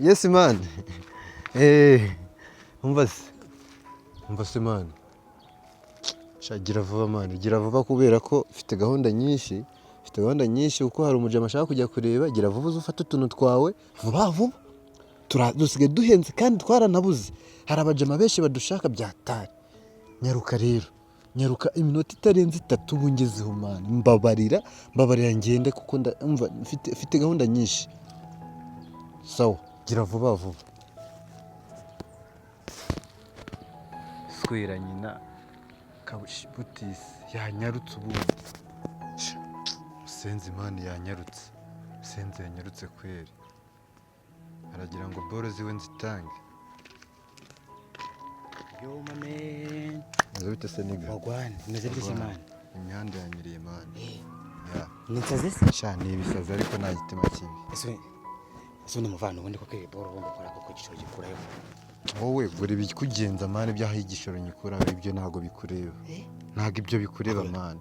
Yes man. Eh, umva se man. Shagira vuba man, gira vuba kubera ko mfite gahunda nyinshi. Kuko hari umujama ashaka kujya kureba, gira vuba uzufata utuntu twawe vuba. Dusigaye duhenze kandi twaranabuze. Hari abajama benshi badushaka byatari. Nyaruka rero. Nyaruka iminota itarenze 3 ubu ngezeho man. Mbabarira ngende kuko umva mfite gahunda nyinshi. Sawa, gira vuba. Skwira nyina kabushi butisi yanyarutse ubundi. Senzi man yanyarutse. Senzi yanyarutse kweri. Aragira ngo boro ziwe nzitange. Yo man. Nzabite seniga. Wagwan, nazabite man. Imihanda yanyiriye man. Ya. Nitsaze se? Sha ni ibisaza ariko nta gitima kibi. Ese ni muvano ubundi ko ke boro bomba kora ko gishoro gikurayo. Wowe gure bikugenza man byaho igishoro nyikuraho ibyo ntago bikureba. Ntago ibyo bikureba man.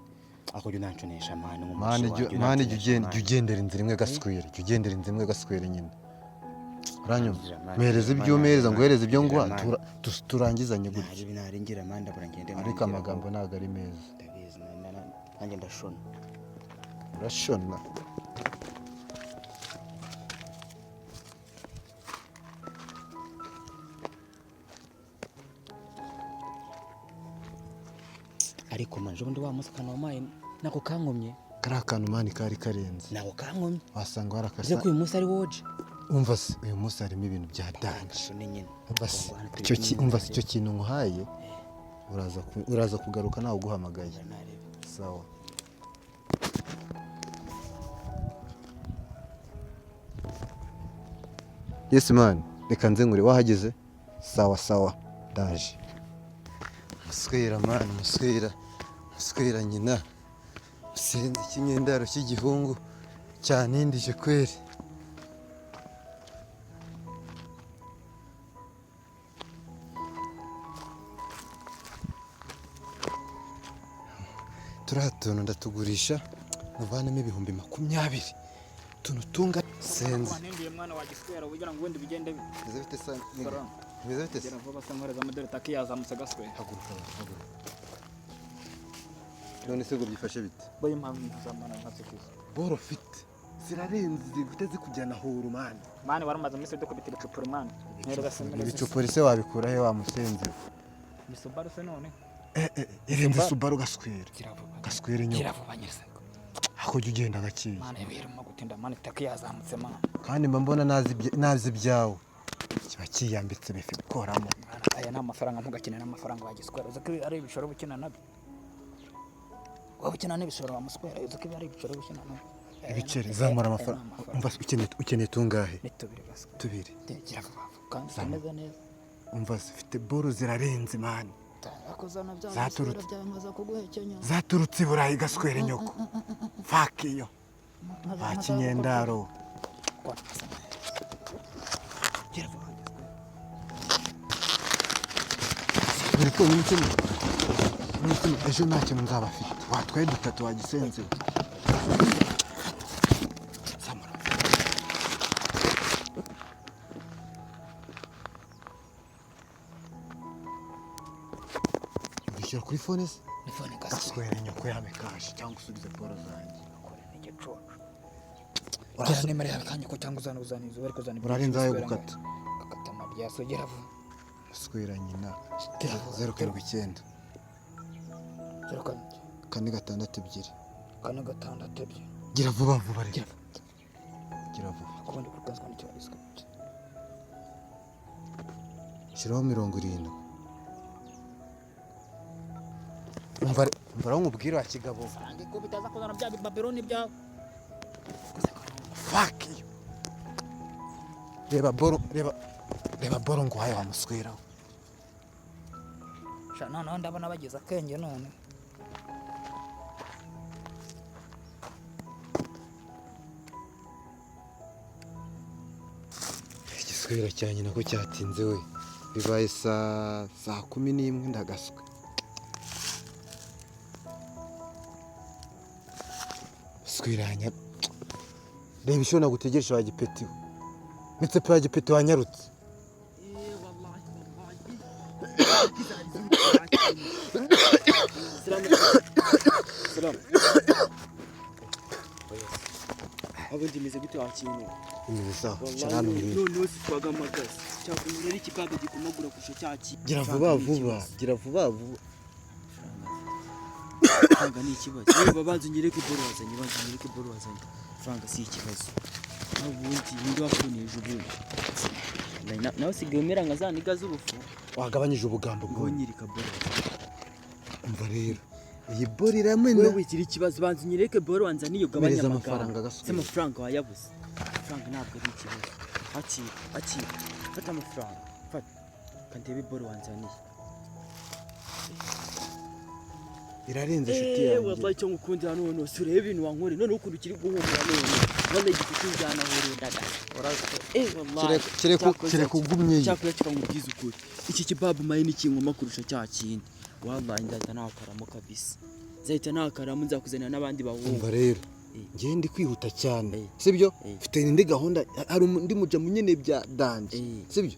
Ako jya nanconesha man Man ugendera inzira imwe gaswere nyine. Uranyumva mereza ibyo umereza ngo hereza ibyo ngwa turangizanye gutya. Naje binaringira man ndabura ngende man. Ariko amagambo ntago ari meza. Ndabizi nanjye ndashona. Urashona. Ariko man jobundi wa musa kana wamaye nako kankomye. Kari kantu man kari karenze. Nako kankomye. Wasanga warakasa. Uze ko uyu musa ari woje. Umva se uyu musa harimo ibintu bya danje. Umva se icyo kintu nguhaye uraza kugaruka nawe uguhamagaye. Sawa. Yes man, reka nze ngure wahageze. Sawa ndaje. Muswera man, muswera nyina. Sinzi ikinyendaro cy'igihungu cyanindije kweri. Turatuntu ndatugurisha muvanemo 20,000. Tunutunga senzi. Wanendiye mwana wa giswera ugira ngo wende bigende Bizafite sana. Bizafite sana. Vuba sankoreza amadore takiyaza gaswera. Haguruka. None se byifashe bite? Boye impamvu ntuzamana nkatsekeza. Boro fit. Zirarenze guteze kujyana huru man. Mani waramaze mise doko bitira cupura man. Nerega semene. Ibicupuri se wabikura he wa musenzi? Ni Subaru se none. Irenze Subaru gaswera. Gaswera nyoko. Kiravuba nyirse. Ako jya ugenda gakiye. Mani birimo gutinda mani takiyazamutse man. Kandi mba mbona nazi byawe. Kiba kiyambitse bikoramo. Aya na amafaranga mpugakina n'amafaranga wagiswera. Uza ko ari ibishoro bukina nabyo. Wabukina n'ibishoro wa muswera. Uza ko ari ibishoro bukina nabyo. Ibiceri zamura amafaranga. Umva ukeneye tungahe? Ni 2 gaswe. 2. Kiravuba. Kandi sameza neza. Umva zifite boro zirarenze man. Zaturutse Burayi gaswere nyoko. Fuck iyo. Bakinyendaro. Uri ko n'umutima. Ejo nta kintu nzaba afite. Watwaye 3 wagisenze. Bishyura kuri phone se? Ni phone gaswere nyoko yame kashi cyangwa usubize poro zanjye. Akore n'igicucu. Urasa nemere yakanye ko cyangwa uzanizo bari kuzana. Urarinza yo gukata. Akata marya sogera vuba. Swera nyina 0.9 kane gatandatu ebyiri gira vuba rero gira vuba kubundi kurwanzwa n'icyo iswe shiraho 70 umva nkubwira wa kigabo sange ko bitaza kuzana bya Babyloni bya fuck you reba boro ngo haye wa muswera shana none ndabona bageze akenge none igiswera cyanye nako cyatinze we bibaye saa 11 ndagaswe swiranya reba isho nagutegereje wa gipeti ndetse pe gipeti wanyarutse abo ndimeze gute wakintu imeze sawa cyane uri none usitwaga amagazi cyakumira ari kibaga gikomagura kusha cyaki gira vuba vuba franga ni ikibazo niba banze nyereke boro wazanye franga si ikibazo ubundi ndi wakuneje ubundi nawe sigaye umera nka za niga z'ubufu wagabanyije ubugambo ngo nyirika boro umva rero iyi boro iramena wewe kiri ikibazo banze nyereke boro wanzaniye ugabanya amafaranga se amafaranga wayabuze amafaranga ntabwo ari ikibazo akira fata amafaranga fata kandebe boro wanzaniye irarenze shiti yanjye wallahi cyo ngukundira none surebe ibintu wankore none ukuntu kiri guhumura none gifite injyana hore ndaga wallahi kire kugumye cyakora kikangubwiza ukuri iki kibabu mayi ni kinkoma kurusha cya kindi wallahi ndahita nakaramo kabisa zahita nakaramu nzakuzanira n'abandi bahungu umva rero ngiye ndi kwihuta cyane sibyo mfite indi gahunda hari undi muja munyene bya danje sibyo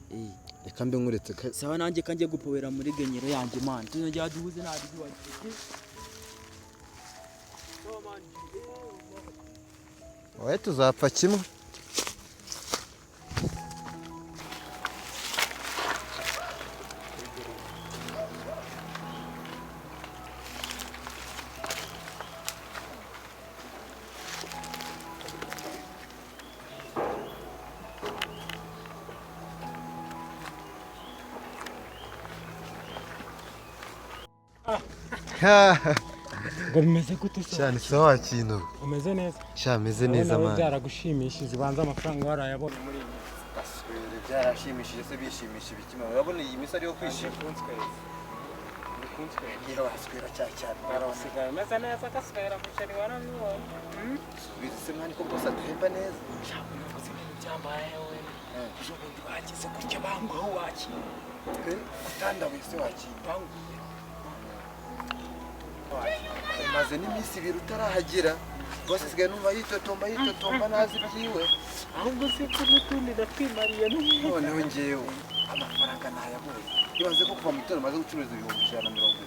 reka mbe nkuretse sawa nanjye kanjye gupowera muri genyero yanjye man tuzajya duhuze nabi oya tuzapfa kimwe ngo bimeze gute se cyane sawa kintu umeze neza cyameze neza man byaragushimishije banza amafaranga warayabona muri iyi baswere byarashimishije se bishimisha bikima urabona iyi misari yo kwishima niba waswera cyane barasigaye umeze neza gaswera musheri waramubonye subiza se mwani ko bose atemba neza byambaye we ejo bundi bagize gutya banguho waki gutanda wese wakibanguye maze n'iminsi ibiri utarahagera bose sigaye numva yitotomba nazi byiwe ahubwo se ko n'utundi natwimariye noneho ngewe amafaranga ntayabonye ibaze ko kuva mu gitondo maze gucuruza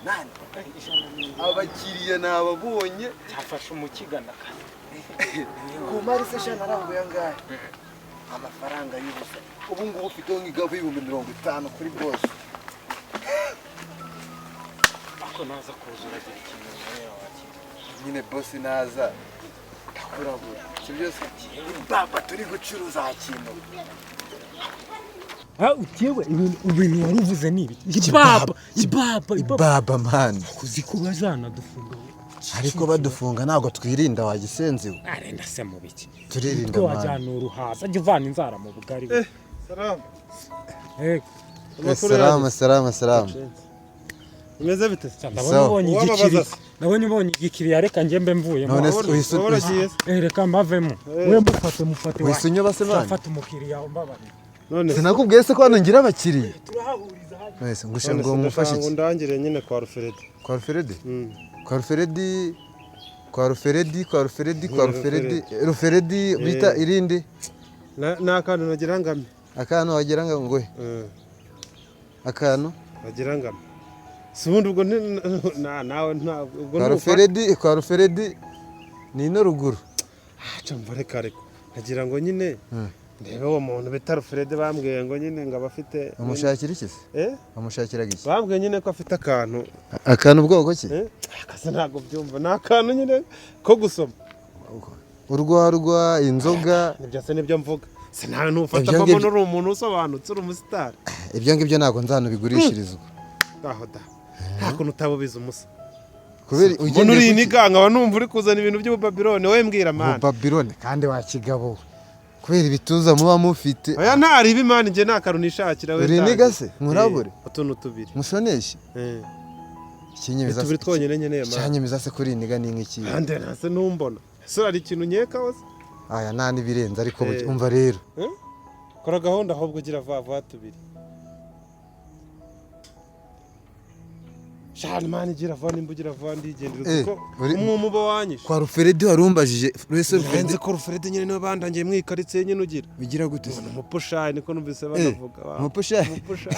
180 abakiriya nababonye cyafashe umukigana ku mari se shana aranguye angahe amafaranga y'ubusa ubu ngubu ufite nk'igabo 50 kuri bose ako naza kuzura ikintu nyine bosi naza ndakurabura si byose baba turi gucuruza kintu utewe ibintu wari uvuze ni ibiki ibaba man kuzi ko bazanadufunga ariko badufunga ntago twirinda wagisenziwe arenda se mu biki turirinda man wajyana uruhaza jya uvana inzara mu bugari salam Imeze bite? Nabonye ubonye igikiriya reka njye mbe mvuye none uragiye reka mbavemo we mufate wisunyo base bana fata umukiriya mbabari none sinakubwiye se ko hano ngira abakiriya turahahuriza wese ngushe ngo ngufashe iki ndangire nyine kwa Ruferedi Ruferedi bita irindi n'akantu nagira ngame akantu wagira ngo akantu wagira ngame Subundi ubwo nawe ubwo kwa Ruferedi ni no ruguru acha mvareka reko nagira ngo nyine ndebe uwo muntu bita Ruferedi bambwiye ngo nyine ngo abafite amushakira iki se amushakira iki bambwiye nyine ko afite akantu ubwoko ki akaze ntago byumva nakantu nyine ko gusoma urwarwa inzoga nibyo se nibyo mvuga se nta ntufata ko umuntu uri umuntu usobanutse uri umusitari ibyo ngibyo ntago nzanubigurishirizwa aho da nta kuntu utabubiza umusa kubera umuntu uri iniganga wa numva uri kuzana ibintu by'Ubabilone we mbwira man Ubabilone kandi wakigabo kubera ibituza muba mufite oya ntari ibimana nje nakarunishakira we uri niga se murabure utuntu tubiri mushoneshi ikinyemiza tubiri twonyene nyene man cyanyemiza se kuri niga ni nk'iki ande nase numbona so ari ikintu nyeka wose aya nani birenze ariko umva rero kora gahunda ahubwo gira vava tubiri shani mani gira vuba nimba ugira vuba ndigendera Eh, uko uri- umwumuba wanyishe kwa Ruferedi warumbajije wese Renze Ruferedi ko Ruferedi nyine niwe bandangiye mwikaritsiye nyine ugira ugira gute se umupushayi niko numvise banavuga umupushayi umupushayi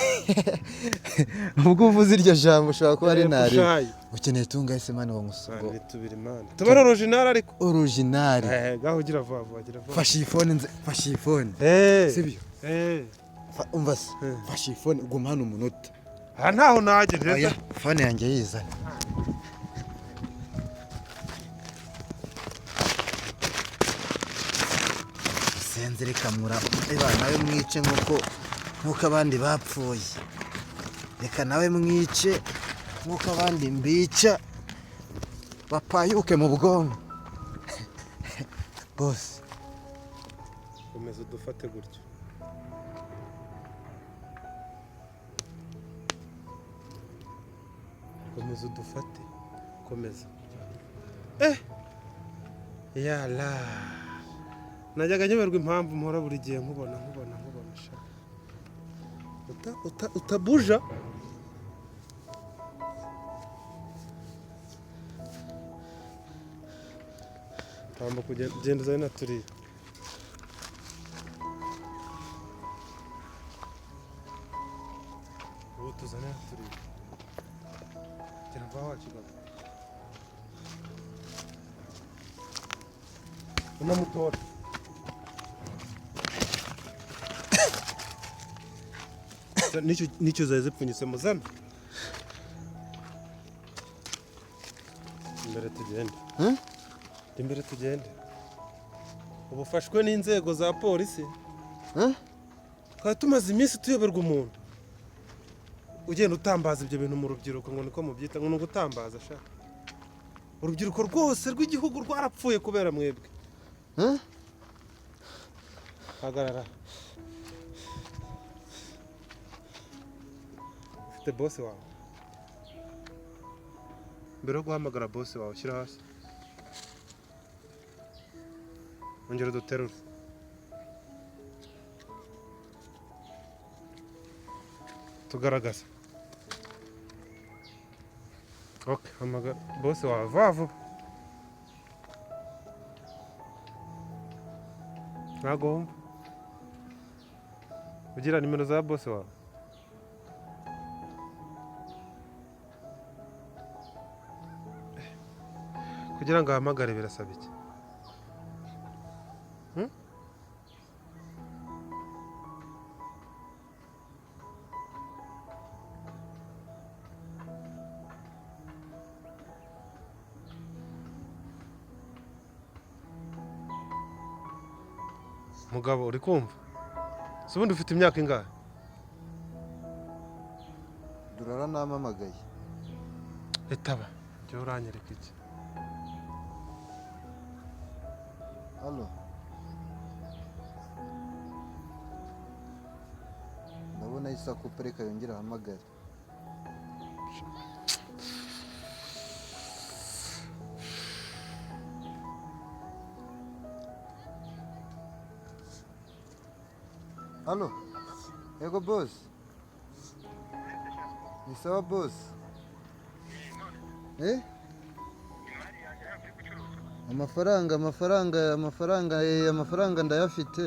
ubwo uvuze iryo jambo ushobora kuba ari ntari Pushayi. ukeneye tungahe se mani wa musugo Ni tubiri mani tubara original ariko original gaho ugira vuba vuba gira vuba fasha iyi phone fasha iyi phone sibyo umva se fasha iyi phone guma hano umunota aha ntaho nagera oya phone yanjye yizana senze reka mura nawe mwice nk'uko abandi bapfuye reka nawe mwice nk'uko abandi mbica bapayuke mu bwonko bose komeza udufate gutyo komeza udufate komeza yala najyaga nyoberwa impamvu mpora buri gihe nkubona sha utabuja tamba kugenda uzane na turiya ubu tuzane na turiya gira vuba wakigana unamutora nicyo zari zipfunyitse muzana imbere tugende imbere tugende ubu ufashwe n'inzego za polisi twari tumaze iminsi tuyoberwa umuntu ugenda utambaza ibyo bintu mu rubyiruko ngo niko mubyita ngo ni ugutambaza sha urubyiruko rwose rw'igihugu rwarapfuye kubera mwebwe hagarara ufite bosi wawe mbere yo guhamagara bosi wawe ushyira hasi ongera uduterure tugaragaza okay hamagara bosi wawe vuba vuba ntago wumva ugira nimero za bosi wawe kugira ngo ahamagare birasaba iki mugabo uri kumva si ubundi ufite imyaka ingahe durara namamagaye etaba jya uranyereka iki halo ndabona isakupa reka yongera ahamagare halo yego boss ni sawa boss amafaranga ndayafite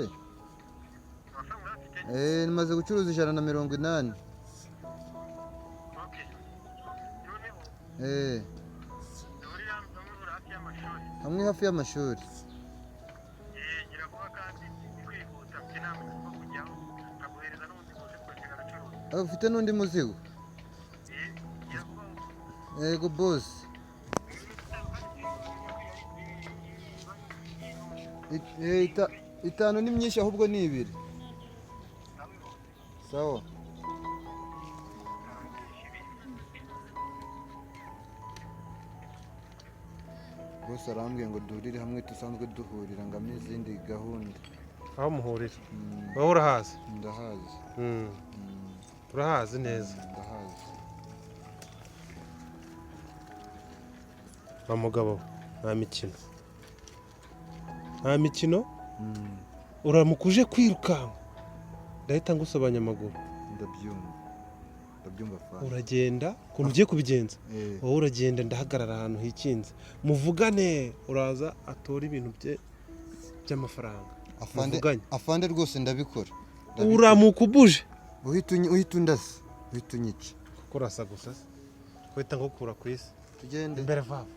nimaze gucuruza 180 hamwe hafi y'amashuri ufite n'undi muzigo yego boss itanu ni myinshi ahubwo ni 2 sawa boss arambwiye ngo duhurire hamwe dusanzwe duhurira ngo ameze izindi gahunda aho muhurira wowe urahazi ndahazi urahazi neza ndahazi wa mugabo nta mikino uramukuje kwirukanka ndahita ngusobanya amaguru ndabyumva ndabyumva fana. uragenda ukuntu ugiye kubigenza Eh. wowe uragenda ndahagarara ahantu hikinze muvugane uraza atora ibintu bye by'amafaranga muvuganye afande rwose ndabikora uramukubuje uhita undaza uhita unyica kurasa gusa kwita ngukura ku isi tugende imbere vava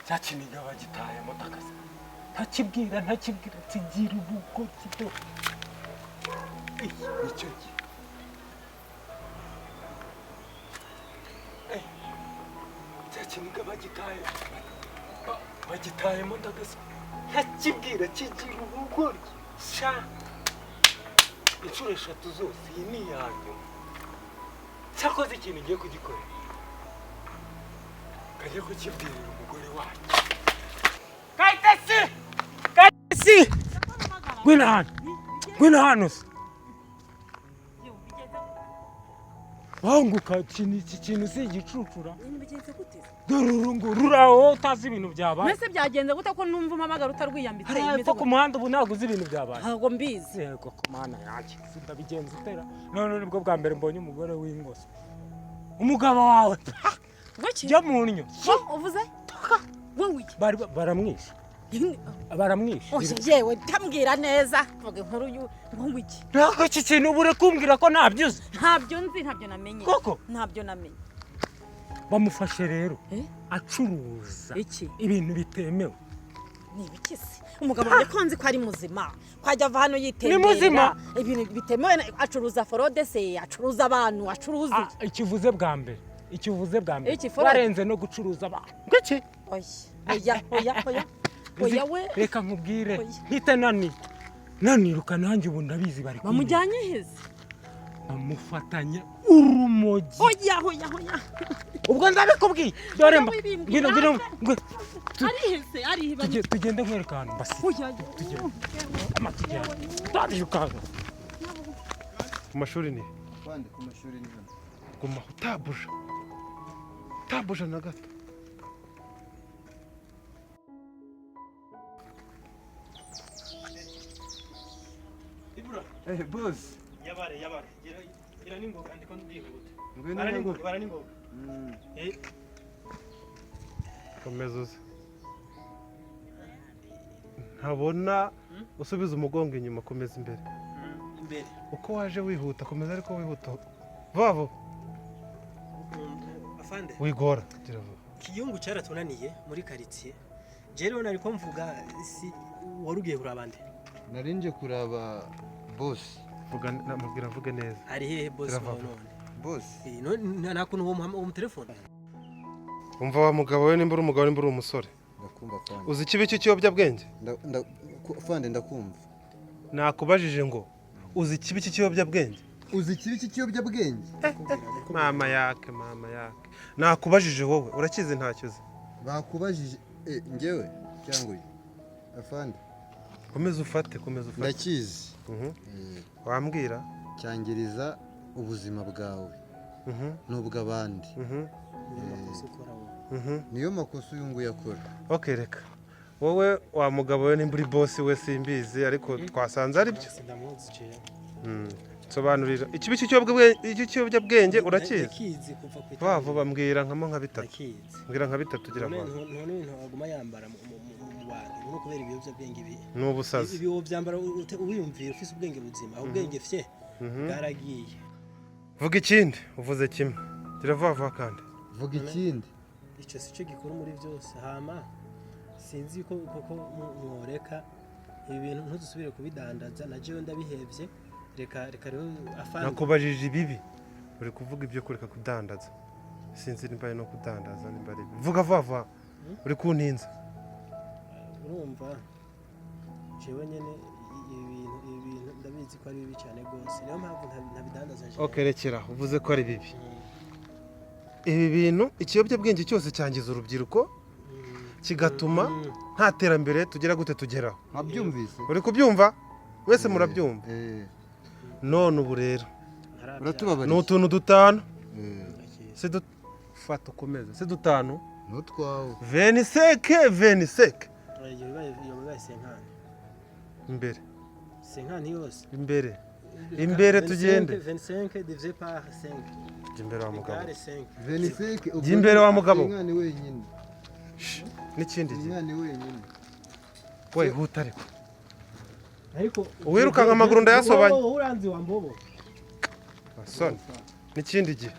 cyakiniga bagitaye motakazi ntakibwira kigira ubugo kido icyo gihe cyakiniga bagitaye motakazi ntakibwira kigira ubugo sha inshuro 3 zose iyi ni iyanyu cyakoze ikintu ngiye kugikorera kajya kukibwirira umugore wacu Kayitesi ngwino hano se wanguka iki kintu si igicucura dore urungu ruraho utazi ibintu byabaye mbese byagenze gute ko numva umamagara utarwiyambitse hariya ku muhanda ubu ntabwo uzi ibintu byabaye ntabwo mbizi yego ku mana yanjye ndabigenza utera none nibwo bwa mbere mbonye umugore w'ingoso umugabo wawe jya mu nnyo uvuze wowe iki baramwishe baramwishe oje yewe tambwira neza vuga inkuru wowe iki ntabwo iki kintu ubure kumbwira ko ntabyo uzi ntabyo nzi ntabyo namenye koko ntabyo namenye bamufashe rero acuruza iki ibintu bitemewe ni ibiki se umugabo wanjye ko nzi ko ari muzima kwajya ava hano yitembera ni muzima ibintu bitemewe acuruza forode se acuruza abantu acuruza ikivuze bwa mbere Iki forode? warenze no gucuruza abantu ngiki oya we reka nkubwire Oya. mpite naniruka nanjye ubu ndabizi bari bamujyanye heze bamufatanya urumogi oya ubwo ndabikubwiye dore mba wibimbwira. ngwino ari heze tugende nkwereka ahantu mbasi oya tugende ku mashuri ni afande ku mashuri ni hano guma utabuja na gato boss yabare gira ningoga ndiko ndihuta ngwino bara ningoga komeza uze ntabona usubiza umugongo inyuma komeza imbere uko waje wihuta komeza ariko wihuta vavo afande wigora gira vuba kiyungu cyaratunaniye muri quartier je rero nariko mvuga si warugiye kurabande narinje kuraba boss vuga namubwira vuge neza ari hehe boss Irava. none boss nta kuntu uwo telefone umva wa mugabo we nimba uri umugabo nimba uri umusore ndakumva afande uzi ikibi cy'ikiyobyabwenge afande ndakumva nakubajije ngo uzi ikibi cy'ikiyobyabwenge uzi ikibi cy'ikiyobyabwenge mama yake nakubajije wowe urakizi ntacyo uzi bakubajije njyewe cyangwa uyu afande komeza ufate ndakizi wambwira cyangiriza ubuzima bwawe n'ubw'abandi niyo makosa uyu nguyu akora ok reka wowe wa mugabo we nimba uri bosi we simbizi ariko twasanze ari byo sobanurira ikibi cy'ikiyobyabwenge urakizi vuba vuba mbwira nka bitatu mbwira nka bitatu gira vuba none aguma yambara mu bantu no kubera ibiyobyabwenge ni ubusazi ibi byambara wiyumvira ufise ubwenge buzima ubwenge fye bwaragiye vuga ikindi uvuze kimwe gira vuba vuba kandi vuga ikindi icyo si cyo gikora muri byose hama sinzi ko mworeka ibi bintu ntudusubire kubidandaza na jewe ndabihevye reka rero afande nakubajije ibibi uri kuvuga ibyo kureka kudandaza sinzi nimba ari no kudandaza nimba ari vuga vuba vuba uri kuntinza urumva jewe nyene ibintu ndabizi ko ari bibi cyane rwose niyo mpamvu ntabidandaza jewe ok rekera uvuze ko ari bibi ibi bintu ikiyobyabwenge cyose cyangiza urubyiruko kigatuma nta terambere tugera gute tugeraho ntabyumvise uri kubyumva wese murabyumva none ubu rero uratubabarira ni utuntu dutanu fata ukomeze si dutanu n'utwawe veniseke iyo bibaye senkani imbere senkani yose imbere tugende 25 divisé par 5 jya imbere wa mugabo égale 5 25 Jya imbere wa mugabo. umwana wenyine n'ikindi gihe umwana wenyine we huta ariko ariko Uwirukanka amaguru ndayasobanya. uranzi wa mbobo Soni n'ikindi gihe